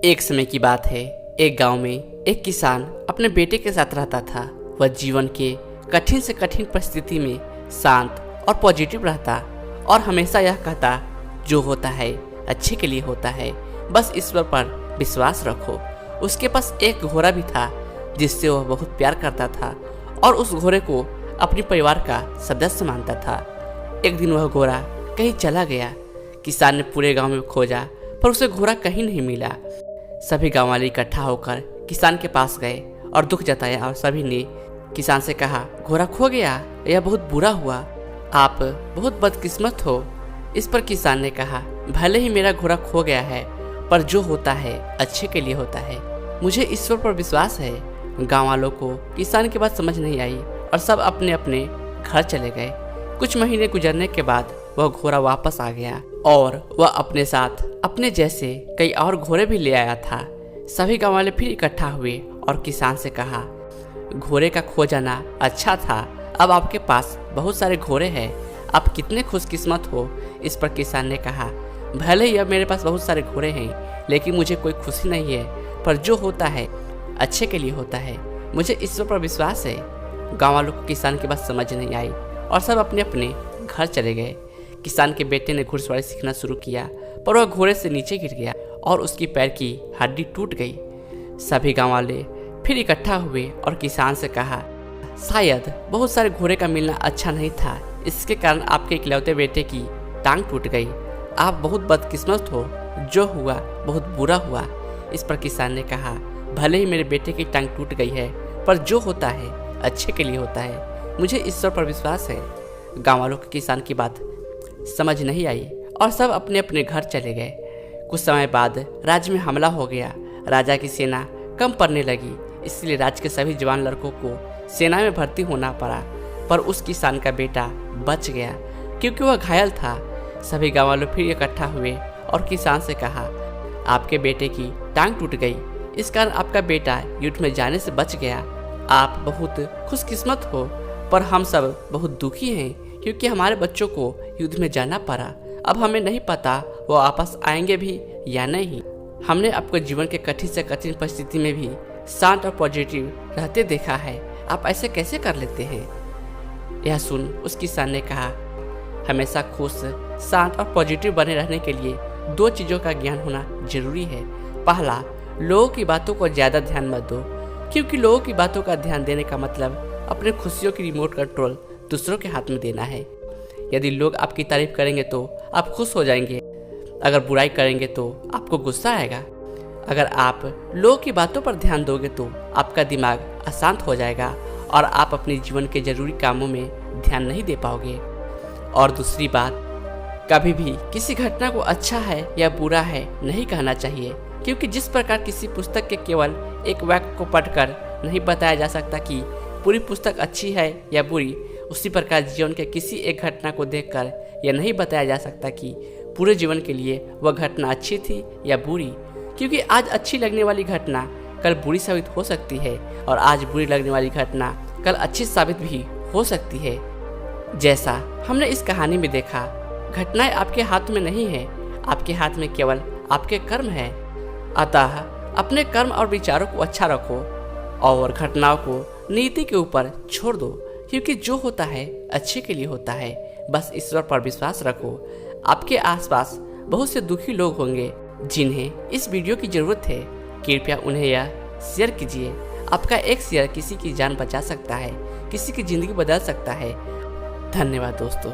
एक समय की बात है। एक गांव में एक किसान अपने बेटे के साथ रहता था। वह जीवन के कठिन से कठिन परिस्थिति में शांत और पॉजिटिव रहता और हमेशा यह कहता, जो होता है अच्छे के लिए होता है, बस ईश्वर पर विश्वास रखो। उसके पास एक घोड़ा भी था जिससे वह बहुत प्यार करता था और उस घोड़े को अपने परिवार का सदस्य मानता था। एक दिन वह घोड़ा कहीं चला गया। किसान ने पूरे गांव में खोजा पर उसे घोड़ा कहीं नहीं मिला। सभी गांव वाले इकट्ठा होकर किसान के पास गए और दुख जताया और सभी ने किसान से कहा, घोड़ा खो गया, यह बहुत बुरा हुआ, आप बहुत बदकिस्मत हो। इस पर किसान ने कहा, भले ही मेरा घोड़ा खो गया है पर जो होता है अच्छे के लिए होता है, मुझे ईश्वर पर विश्वास है। गाँव वालों को किसान की बात समझ नहीं आई और सब अपने अपने घर चले गए। कुछ महीने गुजरने के बाद वह घोड़ा वापस आ गया और वह अपने साथ अपने जैसे कई और घोड़े भी ले आया था। सभी गाँव वाले फिर इकट्ठा हुए और किसान से कहा, घोड़े का खो जाना अच्छा था, अब आपके पास बहुत सारे घोड़े हैं, आप कितने खुशकिस्मत हो। इस पर किसान ने कहा, भले ही अब मेरे पास बहुत सारे घोड़े हैं लेकिन मुझे कोई खुशी नहीं है, पर जो होता है अच्छे के लिए होता है, मुझे ईश्वर पर विश्वास है। गाँव वालों को किसान की बात समझ नहीं आई और सब अपने अपने घर चले गए। किसान के बेटे ने घुड़सवारी सीखना शुरू किया पर वह घोड़े से नीचे गिर गया और उसकी पैर की हड्डी टूट गई। सभी गाँव वाले फिर इकट्ठा हुए और किसान से कहा, शायद बहुत सारे घोड़े का मिलना अच्छा नहीं था, इसके कारण आपके इकलौते बेटे की टांग टूट गई, आप बहुत बदकिस्मत हो, जो हुआ बहुत बुरा हुआ। इस पर किसान ने कहा, भले ही मेरे बेटे की टांग टूट गई है पर जो होता है अच्छे के लिए होता है, मुझे ईश्वर पर विश्वास है। गाँव वालों को किसान की बात समझ नहीं आई और सब अपने अपने घर चले गए। कुछ समय बाद राज्य में हमला हो गया। राजा की सेना कम पड़ने लगी, इसलिए राज्य के सभी जवान लड़कों को सेना में भर्ती होना पड़ा, पर उस किसान का बेटा बच गया क्योंकि वह घायल था। सभी गाँव वालों फिर इकट्ठा हुए और किसान से कहा, आपके बेटे की टांग टूट गई, इस कारण आपका बेटा युद्ध में जाने से बच गया, आप बहुत खुशकिस्मत हो, पर हम सब बहुत दुखी हैं क्योंकि हमारे बच्चों को युद्ध में जाना पड़ा। अब हमें नहीं पता वो वापस आएंगे भी या नहीं। हमने आपको जीवन के कठिन से कठिन परिस्थिति में भी शांत और पॉजिटिव रहते देखा है, आप ऐसे कैसे कर लेते हैं। यह सुन उस किसान ने कहा, हमेशा खुश, शांत और पॉजिटिव बने रहने के लिए दो चीज़ों का ज्ञान होना जरूरी है। पहला, लोगों की बातों को ज़्यादा ध्यान मत दो, क्योंकि लोगों की बातों का ध्यान देने का मतलब अपने खुशियों की रिमोट कंट्रोल दूसरों के हाथ में देना है। यदि लोग आपकी तारीफ करेंगे तो आप खुश हो जाएंगे, अगर बुराई करेंगे तो आपको गुस्सा आएगा। अगर आप लोगों की बातों पर ध्यान दोगे तो आपका दिमाग अशांत हो जाएगा और आप अपने जीवन के जरूरी कामों में ध्यान नहीं दे पाओगे। और दूसरी बात, कभी भी किसी घटना को अच्छा है या बुरा है नहीं कहना चाहिए, क्योंकि जिस प्रकार किसी पुस्तक के केवल एक वाक्य को पढ़कर नहीं बताया जा सकता कि पूरी पुस्तक अच्छी है या बुरी, उसी प्रकार जीवन के किसी एक घटना को देखकर यह नहीं बताया जा सकता कि पूरे जीवन के लिए वह घटना अच्छी थी या बुरी, क्योंकि आज अच्छी लगने वाली घटना कल बुरी साबित हो सकती है और आज बुरी लगने वाली घटना कल अच्छी साबित भी हो सकती है। जैसा हमने इस कहानी में देखा, घटनाएं आपके हाथ में नहीं है, आपके हाथ में केवल आपके कर्म है। अतः अपने कर्म और विचारों को अच्छा रखो और घटनाओं को नीति के ऊपर छोड़ दो, क्योंकि जो होता है अच्छे के लिए होता है, बस ईश्वर पर विश्वास रखो। आपके आसपास बहुत से दुखी लोग होंगे जिन्हें इस वीडियो की जरूरत है, कृपया उन्हें यह शेयर कीजिए। आपका एक शेयर किसी की जान बचा सकता है, किसी की जिंदगी बदल सकता है। धन्यवाद दोस्तों।